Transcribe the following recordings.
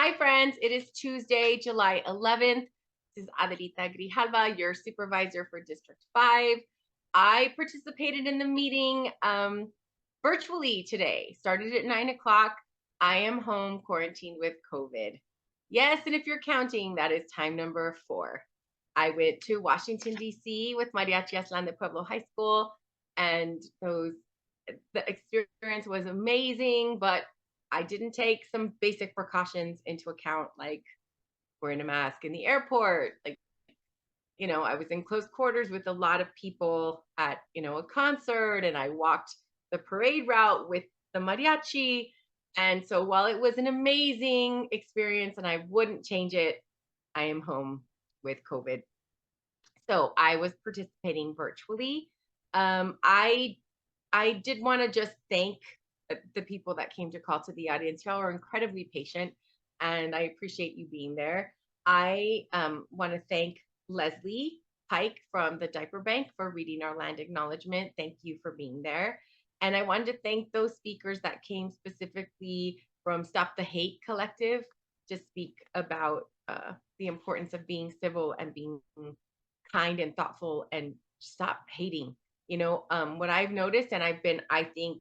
Hi, friends. It is Tuesday, July 11th. This is Adelita Grijalva, your supervisor for District 5. I participated in the meeting virtually today. Started at 9 o'clock. I am home quarantined with COVID. Yes, and if you're counting, that is time number 4. I went to Washington, D.C. with Mariachi Aslan de Pueblo High School, and the experience was amazing, but I didn't take some basic precautions into account, like wearing a mask in the airport. I was in close quarters with a lot of people at, a concert, and I walked the parade route with the mariachi. And so while it was an amazing experience and I wouldn't change it, I am home with COVID. So I was participating virtually. I did want to just thank the people that came to call to the audience. Y'all are incredibly patient, and I appreciate you being there. I want to thank Leslie Pike from the Diaper Bank for reading our land acknowledgement. Thank you for being there. And I wanted to thank those speakers that came specifically from Stop the Hate Collective to speak about the importance of being civil and being kind and thoughtful and stop hating. What I've noticed and I've been, I think,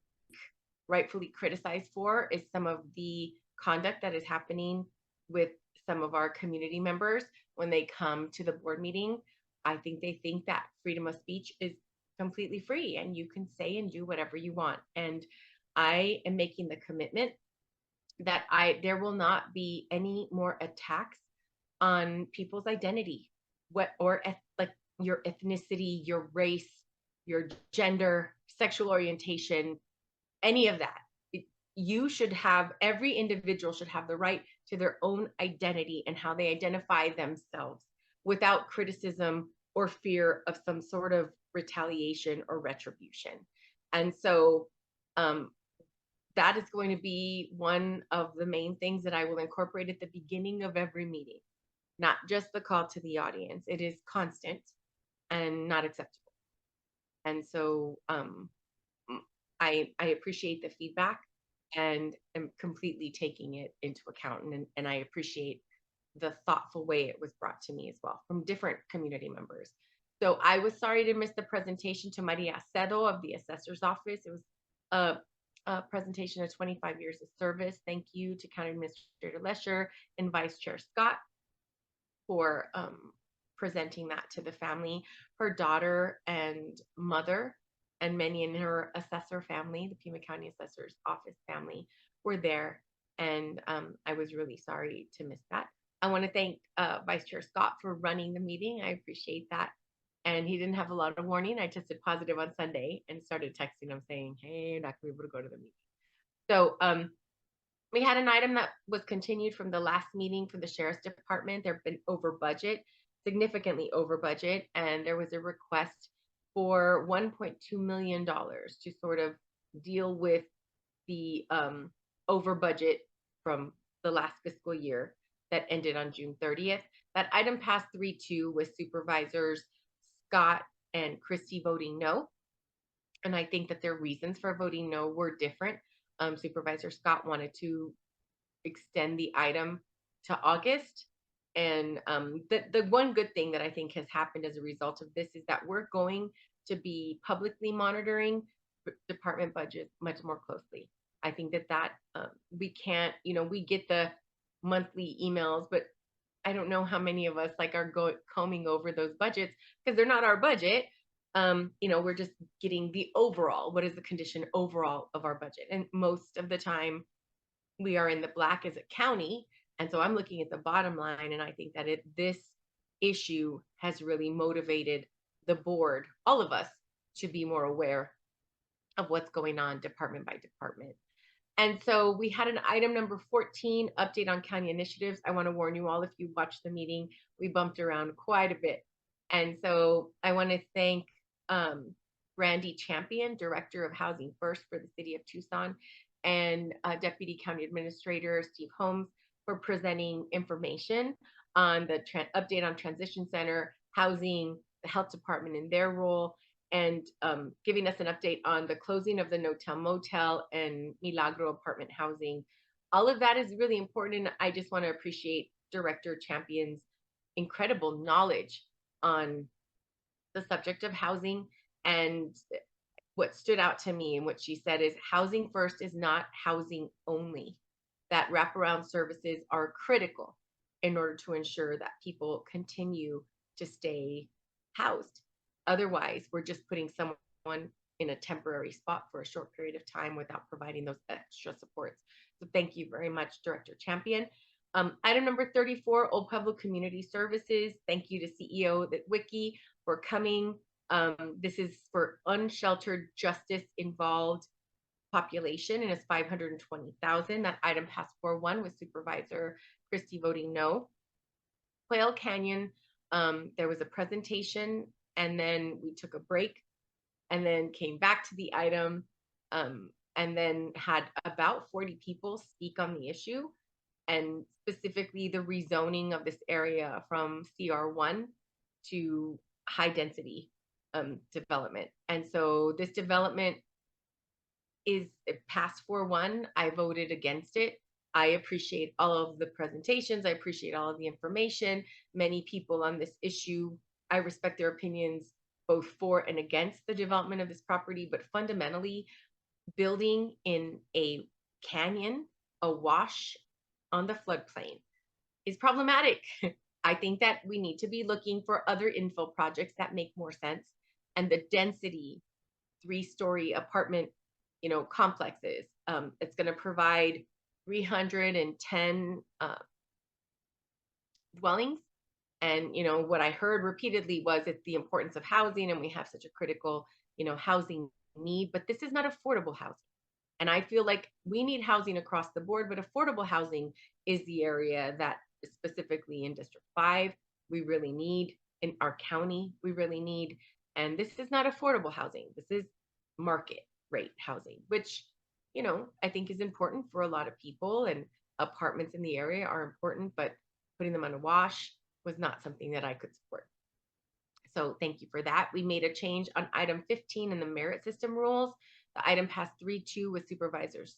rightfully criticized for is some of the conduct that is happening with some of our community members when they come to the board meeting. I think they think that freedom of speech is completely free and you can say and do whatever you want. And I am making the commitment that there will not be any more attacks on people's identity, like your ethnicity, your race, your gender, sexual orientation, any of that. Every individual should have the right to their own identity and how they identify themselves without criticism or fear of some sort of retaliation or retribution. And so that is going to be one of the main things that I will incorporate at the beginning of every meeting, not just the call to the audience. It is constant and not acceptable. And so I appreciate the feedback and am completely taking it into account. And I appreciate the thoughtful way it was brought to me as well from different community members. So I was sorry to miss the presentation to Maria Acedo of the assessor's office. It was a presentation of 25 years of service. Thank you to County Administrator Lesher and Vice Chair Scott for presenting that to the family. Her daughter and mother and many in her assessor family, the Pima County Assessor's Office family, were there. And I was really sorry to miss that. I want to thank Vice Chair Scott for running the meeting. I appreciate that. And he didn't have a lot of warning. I tested positive on Sunday and started texting him saying, hey, you're not going to be able to go to the meeting. So we had an item that was continued from the last meeting for the Sheriff's Department. They've been over budget, significantly over budget, and there was a request for $1.2 million to sort of deal with the over budget from the last fiscal year that ended on June 30th. That item passed 3-2 with Supervisors Scott and Christie voting no. And I think that their reasons for voting no were different. Supervisor Scott wanted to extend the item to August. And the one good thing that I think has happened as a result of this is that we're going to be publicly monitoring department budgets much more closely. I think that we can't, we get the monthly emails, but I don't know how many of us are combing over those budgets because they're not our budget. We're just getting the overall, what is the condition overall of our budget? And most of the time we are in the black as a county. And so I'm looking at the bottom line, and I think that this issue has really motivated the board, all of us, to be more aware of what's going on department by department. And so we had an item number 14, update on county initiatives. I want to warn you all, if you watched the meeting, we bumped around quite a bit. And so I want to thank Randy Champion, Director of Housing First for the City of Tucson, and Deputy County Administrator Steve Holmes for presenting information on the update on Transition Center, housing, the health department in their role, and giving us an update on the closing of the No Tell Motel and Milagro apartment housing all of that is really important. And I just want to appreciate Director Champion's incredible knowledge on the subject of housing. And what stood out to me and what she said is housing first is not housing only, that wraparound services are critical in order to ensure that people continue to stay housed. Otherwise, we're just putting someone in a temporary spot for a short period of time without providing those extra supports. So thank you very much, Director Champion. Item number 34, Old Pueblo Community Services. Thank you to CEO that Wiki for coming. This is for unsheltered justice involved population, and it's 520,000. That item passed 4-1 with Supervisor Christie voting no. Quail Canyon, there was a presentation, and then we took a break, and then came back to the item, and then had about 40 people speak on the issue, and specifically the rezoning of this area from CR1 to high density development. And so this development is passed 4-1. I voted against it. I appreciate all of the presentations. I appreciate all of the information. Many people on this issue, I respect their opinions both for and against the development of this property, but fundamentally, building in a canyon, a wash on the floodplain is problematic. I think that we need to be looking for other infill projects that make more sense. And the density, 3-story apartment, complexes, it's going to provide 310 dwellings. And what I heard repeatedly was it's the importance of housing, and we have such a critical housing need, but this is not affordable housing. And I feel like we need housing across the board, but affordable housing is the area that specifically in District 5 we really need, in our county we really need. And this is not affordable housing. This is market rate housing, which I think is important for a lot of people, and apartments in the area are important, but putting them on a wash was not something that I could support. So thank you for that. We made a change on item 15 in the merit system rules. The item passed 3-2 with Supervisors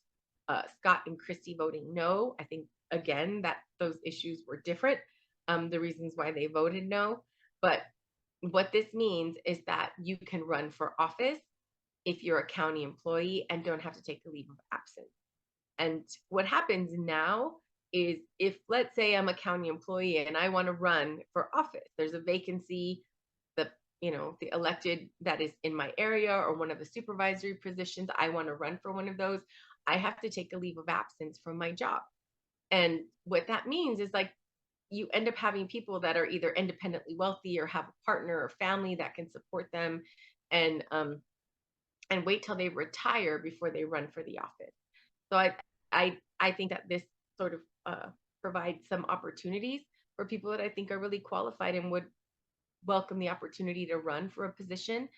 Scott and Christie voting no. I think, again, that those issues were different, the reasons why they voted no. But what this means is that you can run for office if you're a county employee and don't have to take a leave of absence. And what happens now is, if, let's say, I'm a county employee and I want to run for office, there's a vacancy, the elected that is in my area or one of the supervisory positions, I want to run for one of those, I have to take a leave of absence from my job. And what that means is, like, you end up having people that are either independently wealthy or have a partner or family that can support them, and wait till they retire before they run for the office. So I think that this sort of provides some opportunities for people that I think are really qualified and would welcome the opportunity to run for a position.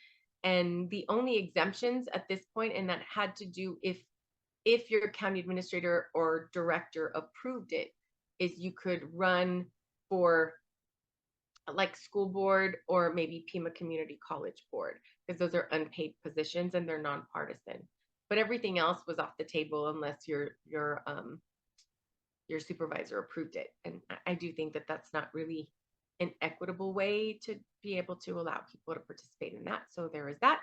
And the only exemptions at this point, and that had to do if your county administrator or director approved it, is you could run for like school board or maybe Pima Community College Board, because those are unpaid positions and they're nonpartisan. But everything else was off the table unless your supervisor approved it. And I do think that that's not really an equitable way to be able to allow people to participate in that. So there is that.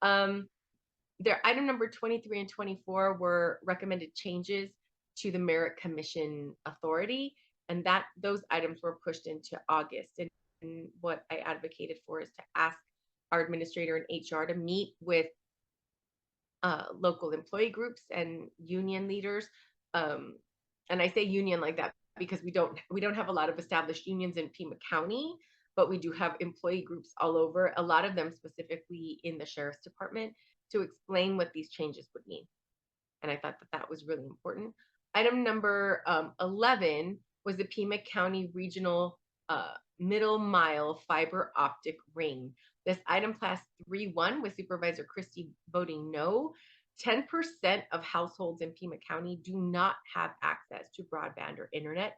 Item number 23 and 24 were recommended changes to the Merit Commission authority, and that those items were pushed into August. And what I advocated for is to ask our administrator and HR to meet with local employee groups and union leaders. And I say union like that because we don't have a lot of established unions in Pima County, but we do have employee groups all over, a lot of them specifically in the Sheriff's Department, to explain what these changes would mean. And I thought that that was really important. Item number 11 was the Pima County Regional Middle Mile Fiber Optic Ring. This item passed 3-1 with Supervisor Christie voting no. 10% of households in Pima County do not have access to broadband or internet,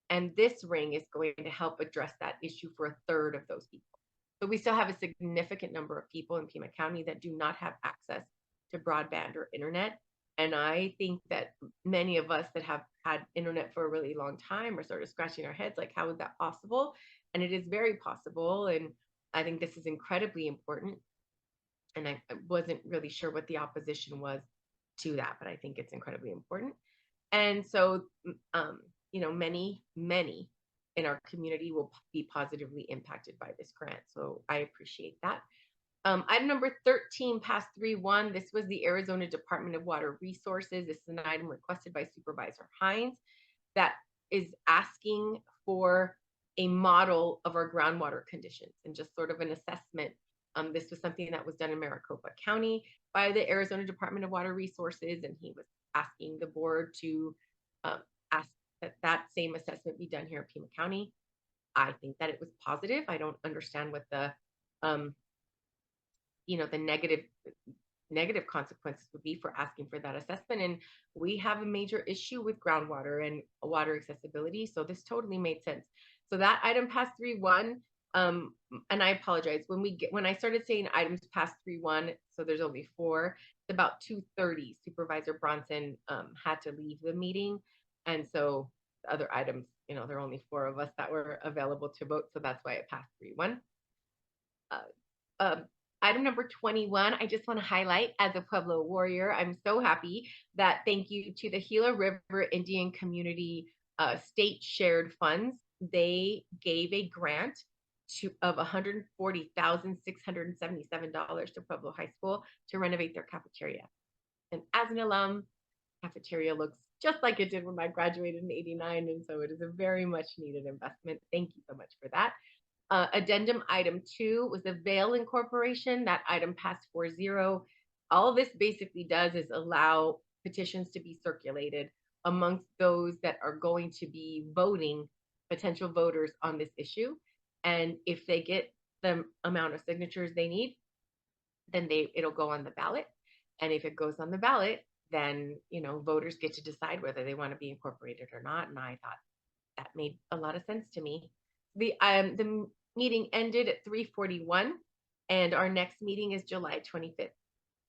and this ring is going to help address that issue for a third of those people. So we still have a significant number of people in Pima County that do not have access to broadband or internet, And I think that many of us that have had internet for a really long time are sort of scratching our heads like, how is that possible? And it is very possible. And I think this is incredibly important. And I wasn't really sure what the opposition was to that, but I think it's incredibly important. And so, many in our community will be positively impacted by this grant. So I appreciate that. Item number 13 passed 3-1. This was the Arizona Department of Water Resources. This is an item requested by Supervisor Hines that is asking for a model of our groundwater conditions and just sort of an assessment. This was something that was done in Maricopa County by the Arizona Department of Water Resources, and he was asking the board to ask that same assessment be done here in Pima County. I think that it was positive. I don't understand what the the negative consequences would be for asking for that assessment. And we have a major issue with groundwater and water accessibility. So this totally made sense. So that item passed 3-1. And I apologize when I started saying items passed 3-1. So there's only 4. It's about 2:30. Supervisor Bronson had to leave the meeting, and so the other items, there are only 4 of us that were available to vote. So that's why it passed 3-1. Item number 21, I just want to highlight as a Pueblo warrior, I'm so happy that thank you to the Gila River Indian Community state shared funds. They gave a grant of $140,677 to Pueblo High School to renovate their cafeteria. And as an alum, cafeteria looks just like it did when I graduated in '89. And so it is a very much needed investment. Thank you so much for that. Addendum item 2 was the Vail Incorporation. That item passed 4-0. All this basically does is allow petitions to be circulated amongst those that are going to be voting, potential voters on this issue. And if they get the amount of signatures they need, then it'll go on the ballot. And if it goes on the ballot, then voters get to decide whether they want to be incorporated or not. And I thought that made a lot of sense to me. The meeting ended at 3:41, and our next meeting is July 25th.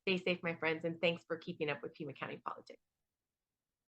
Stay safe, my friends, and thanks for keeping up with Pima County politics.